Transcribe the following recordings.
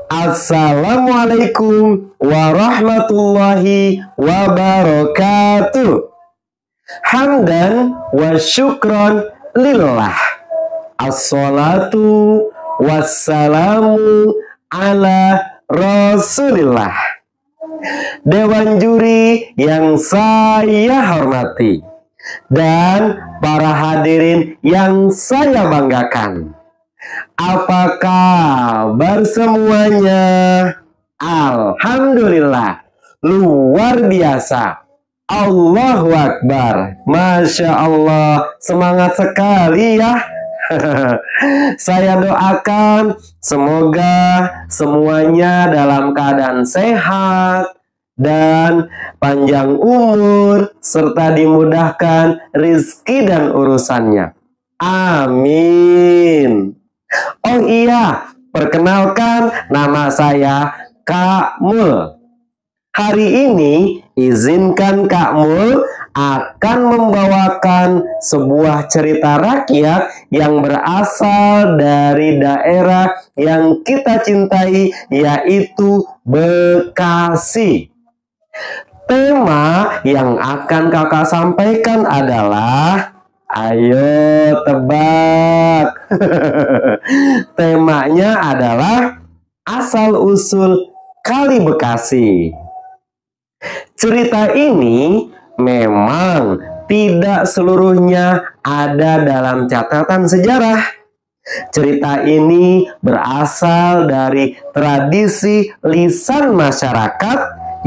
Assalamualaikum warahmatullahi wabarakatuh. Hamdan wa syukron lillah. Assalatu wassalamu ala rasulillah. Dewan juri yang saya hormati dan para hadirin yang saya banggakan, apa kabar semuanya? Alhamdulillah, luar biasa. Allahu Akbar. Masya Allah, semangat sekali ya. Saya doakan semoga semuanya dalam keadaan sehat dan panjang umur serta dimudahkan rizki dan urusannya. Amin. Oh iya, perkenalkan nama saya Kak Mul. Hari ini izinkan Kak Mul akan membawakan sebuah cerita rakyat yang berasal dari daerah yang kita cintai, yaitu Bekasi. Tema yang akan kakak sampaikan adalah, ayo tebak. Temanya adalah asal-usul Kali Bekasi. Cerita ini memang tidak seluruhnya ada dalam catatan sejarah. Cerita ini berasal dari tradisi lisan masyarakat,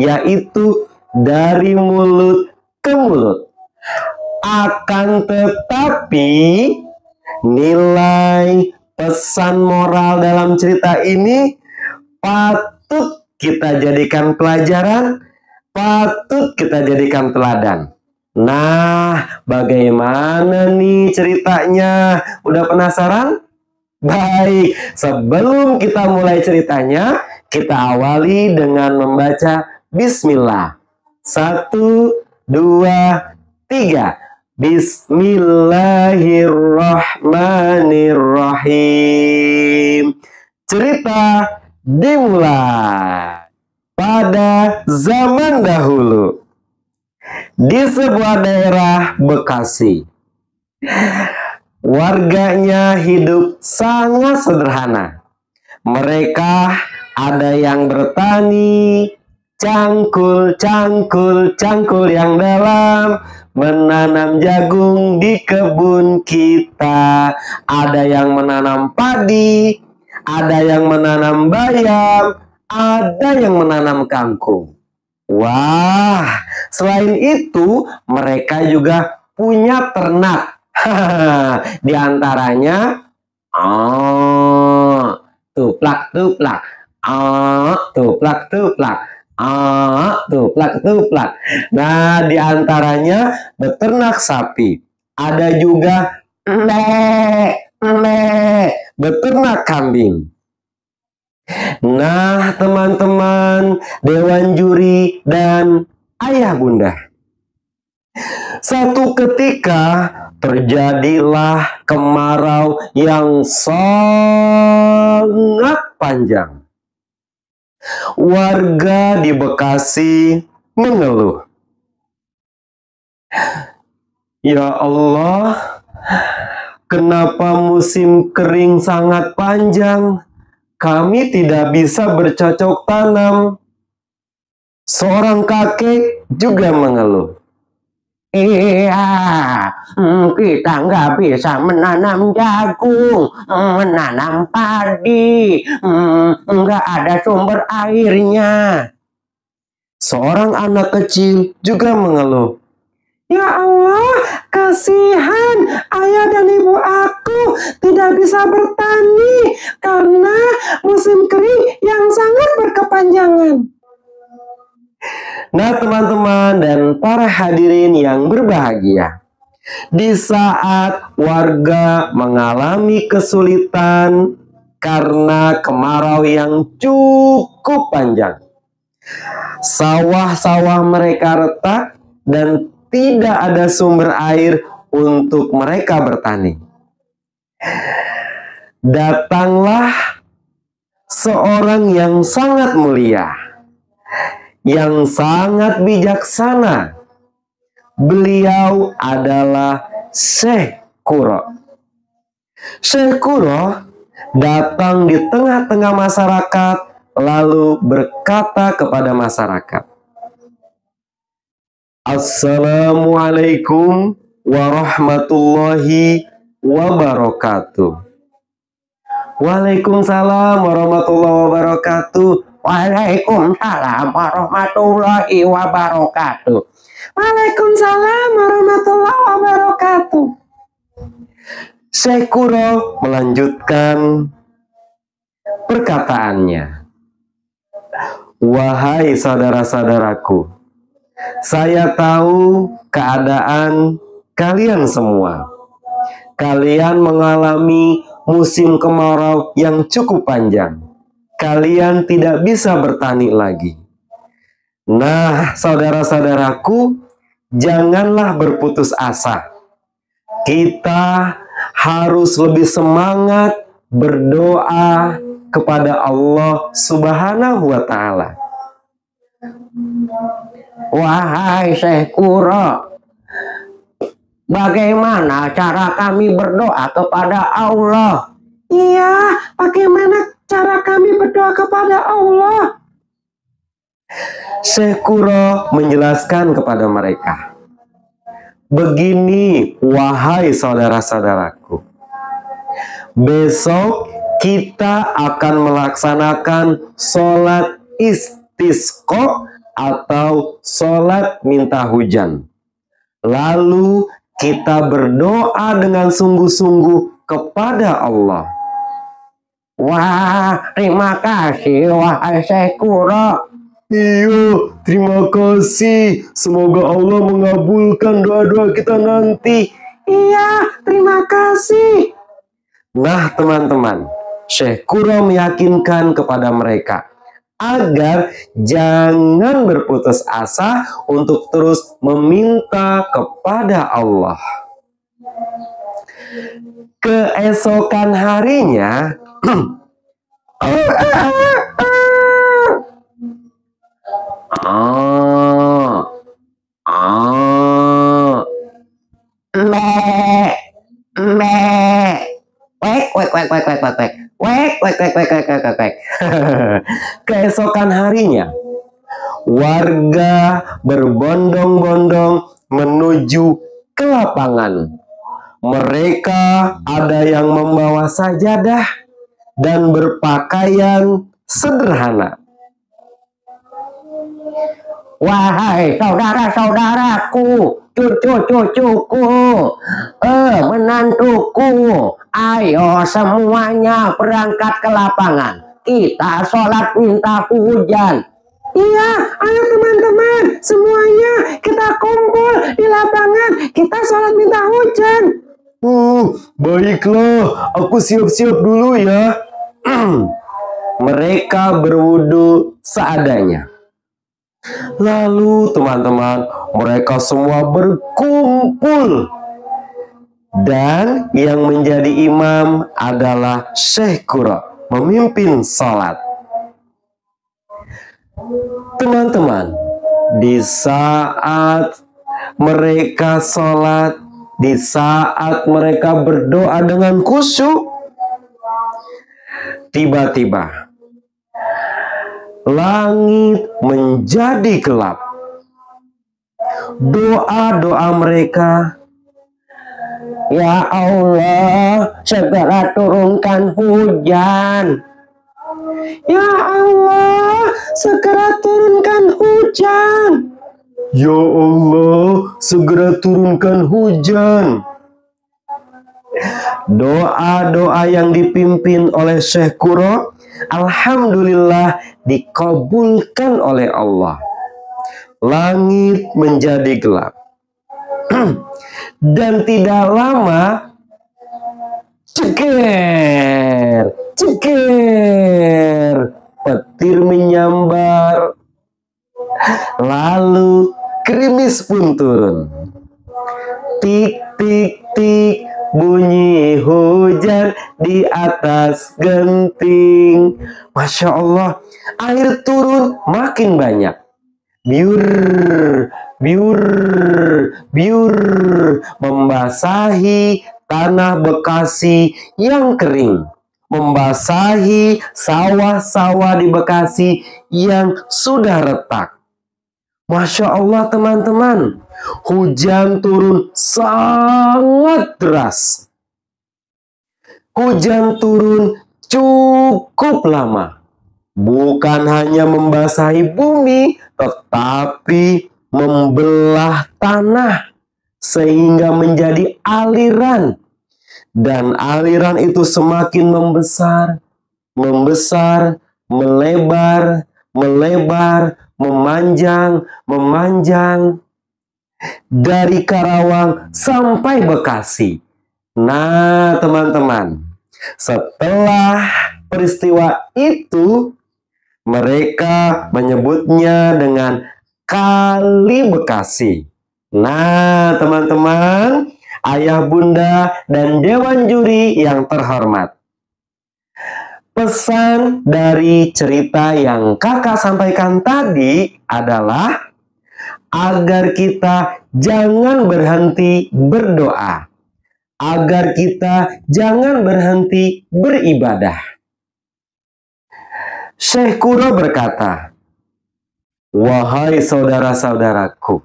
yaitu dari mulut ke mulut. Akan tetapi, nilai pesan moral dalam cerita ini patut kita jadikan pelajaran, patut kita jadikan teladan. Nah, bagaimana nih ceritanya? Udah penasaran? Baik, sebelum kita mulai ceritanya, kita awali dengan membaca Bismillah. 1, 2, 3. Bismillahirrahmanirrahim. Cerita dimulai. Pada zaman dahulu, di sebuah daerah Bekasi, warganya hidup sangat sederhana. Mereka ada yang bertani, cangkul yang dalam, menanam jagung di kebun kita. Ada yang menanam padi, ada yang menanam bayam, ada yang menanam kangkung. Wah, selain itu mereka juga punya ternak. Di antaranya tuplak, tuplak, tuplak. Nah, di antaranya beternak sapi. Ada juga beternak kambing. Nah, teman-teman, dewan juri dan ayah bunda, satu ketika terjadilah kemarau yang sangat panjang. Warga di Bekasi mengeluh, "Ya Allah, kenapa musim kering sangat panjang? Kami tidak bisa bercocok tanam." Seorang kakek juga mengeluh, "Iya, kita nggak bisa menanam jagung, menanam padi, nggak ada sumber airnya." Seorang anak kecil juga mengeluh, "Ya Allah, kasihan ayah dan ibu aku tidak bisa bertani karena musim kering yang sangat berkepanjangan." Nah, teman-teman dan para hadirin yang berbahagia, di saat warga mengalami kesulitan karena kemarau yang cukup panjang, sawah-sawah mereka retak dan tidak ada sumber air untuk mereka bertani. Datanglah seorang yang sangat mulia, yang sangat bijaksana. Beliau adalah Syekh Qura. Syekh Qura datang di tengah-tengah masyarakat, lalu berkata kepada masyarakat, "Assalamualaikum warahmatullahi wabarakatuh." Waalaikumsalam warahmatullahi wabarakatuh. Waalaikumsalam warahmatullahi wabarakatuh. Waalaikumsalam warahmatullahi wabarakatuh. Syekh Qura melanjutkan perkataannya. Wahai saudara-saudaraku, saya tahu keadaan kalian semua. Kalian mengalami musim kemarau yang cukup panjang. Kalian tidak bisa bertani lagi. Nah, saudara-saudaraku, janganlah berputus asa. Kita harus lebih semangat berdoa kepada Allah Subhanahu wa Ta'ala. Wahai Syekh Qura, bagaimana cara kami berdoa kepada Allah? Iya, bagaimana cara kami berdoa kepada Allah? Syekh Qura menjelaskan kepada mereka, begini wahai saudara-saudaraku, besok kita akan melaksanakan sholat istisqa atau sholat minta hujan. Lalu kita berdoa dengan sungguh-sungguh kepada Allah. Wah, terima kasih wahai Syekh Qura. Iya, terima kasih. Semoga Allah mengabulkan doa-doa kita nanti. Iya, terima kasih. Nah, teman-teman, Syekh Qura meyakinkan kepada mereka agar jangan berputus asa untuk terus meminta kepada Allah. Keesokan harinya, keesokan harinya, warga berbondong-bondong menuju ke lapangan. Mereka ada yang membawa sajadah dan berpakaian sederhana. Wahai saudara-saudaraku, cucu-cucuku, menantuku, ayo semuanya berangkat ke lapangan. Kita sholat minta hujan. Iya, ayo teman-teman, semuanya kita kumpul di lapangan, kita sholat minta hujan. Baiklah, aku siap-siap dulu ya. Mereka berwudu seadanya. Lalu teman-teman, mereka semua berkumpul. Dan yang menjadi imam adalah Syekh Qura, memimpin sholat. Teman-teman, di saat mereka sholat, di saat mereka berdoa dengan khusyuk, tiba-tiba langit menjadi gelap. Doa-doa mereka, ya Allah, segera turunkan hujan. Ya Allah, segera turunkan hujan. Ya Allah, segera turunkan hujan. Doa-doa yang dipimpin oleh Syekh Qura, alhamdulillah dikabulkan oleh Allah. Langit menjadi gelap. Dan tidak lama, ceker, ceker, petir menyambar. Lalu gerimis pun turun. Tik, tik, tik, bunyi hujan di atas genting. Masya Allah, air turun makin banyak. Biur, biur, biur, membasahi tanah Bekasi yang kering, membasahi sawah-sawah di Bekasi yang sudah retak. Masya Allah teman-teman, hujan turun sangat deras. Hujan turun cukup lama. Bukan hanya membasahi bumi, tetapi membelah tanah sehingga menjadi aliran. Dan aliran itu semakin membesar, membesar, melebar, melebar, memanjang, memanjang dari Karawang sampai Bekasi. Nah, teman-teman, setelah peristiwa itu, mereka menyebutnya dengan Kali Bekasi. Nah, teman-teman, ayah, bunda, dan dewan juri yang terhormat, pesan dari cerita yang kakak sampaikan tadi adalah agar kita jangan berhenti berdoa, agar kita jangan berhenti beribadah. Syekh Kuro berkata, wahai saudara-saudaraku,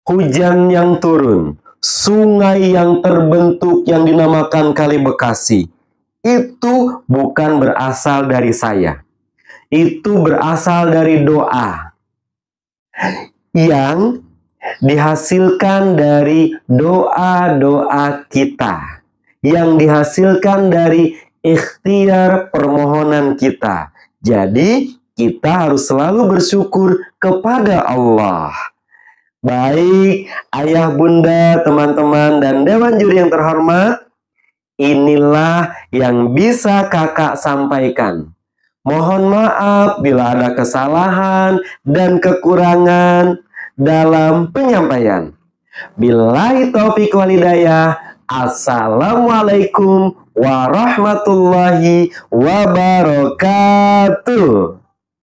hujan yang turun, sungai yang terbentuk yang dinamakan Kali Bekasi, itu bukan berasal dari saya. Itu berasal dari doa yang dihasilkan dari doa-doa kita, yang dihasilkan dari ikhtiar permohonan kita. Jadi kita harus selalu bersyukur kepada Allah. Baik ayah, bunda, teman-teman, dan dewan juri yang terhormat, inilah yang bisa kakak sampaikan. Mohon maaf bila ada kesalahan dan kekurangan dalam penyampaian. Billahi taufiq wal hidayah. Assalamualaikum warahmatullahi wabarakatuh.